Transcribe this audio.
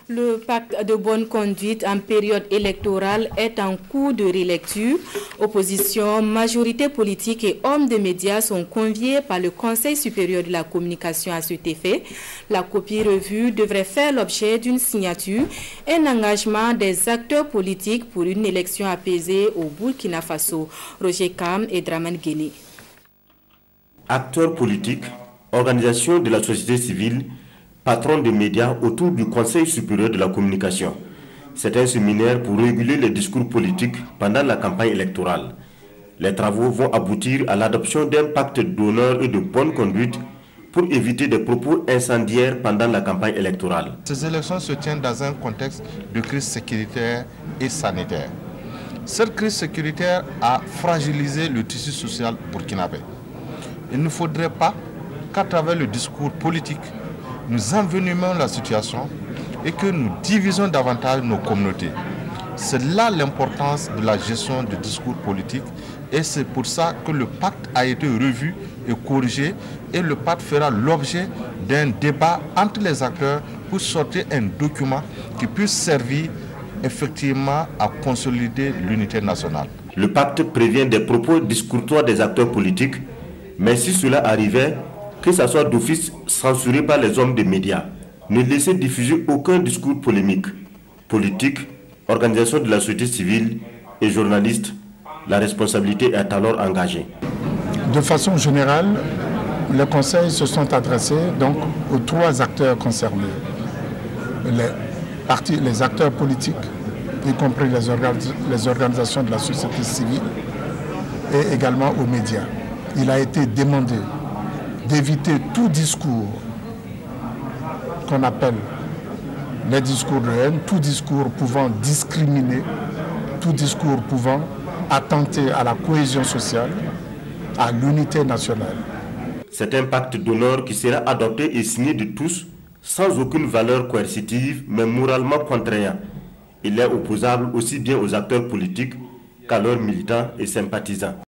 Le pacte de bonne conduite en période électorale est en cours de relecture. Opposition, majorité politique et hommes de médias sont conviés par le Conseil supérieur de la communication à cet effet. La copie revue devrait faire l'objet d'une signature et un engagement des acteurs politiques pour une élection apaisée au Burkina Faso. Roger Kam et Draman Guéné. Acteurs politiques, organisations de la société civile, patrons des médias autour du Conseil supérieur de la communication. C'est un séminaire pour réguler les discours politiques pendant la campagne électorale. Les travaux vont aboutir à l'adoption d'un pacte d'honneur et de bonne conduite pour éviter des propos incendiaires pendant la campagne électorale. Ces élections se tiennent dans un contexte de crise sécuritaire et sanitaire. Cette crise sécuritaire a fragilisé le tissu social burkinabé. Il ne faudrait pas qu'à travers le discours politique, nous envenimons la situation et que nous divisons davantage nos communautés. C'est là l'importance de la gestion du discours politique et c'est pour ça que le pacte a été revu et corrigé et le pacte fera l'objet d'un débat entre les acteurs pour sortir un document qui puisse servir effectivement à consolider l'unité nationale. Le pacte prévient des propos discourtois des acteurs politiques, mais si cela arrivait, que ce soit d'office censuré par les hommes des médias. Ne laissez diffuser aucun discours polémique. Politique, organisation de la société civile et journalistes, la responsabilité est alors engagée. De façon générale, les conseils se sont adressés donc aux trois acteurs concernés. Les acteurs politiques, y compris les organisations de la société civile et également aux médias. Il a été demandé d'éviter tout discours qu'on appelle les discours de haine, tout discours pouvant discriminer, tout discours pouvant attenter à la cohésion sociale, à l'unité nationale. C'est un pacte d'honneur qui sera adopté et signé de tous, sans aucune valeur coercitive, mais moralement contraignant. Il est opposable aussi bien aux acteurs politiques qu'à leurs militants et sympathisants.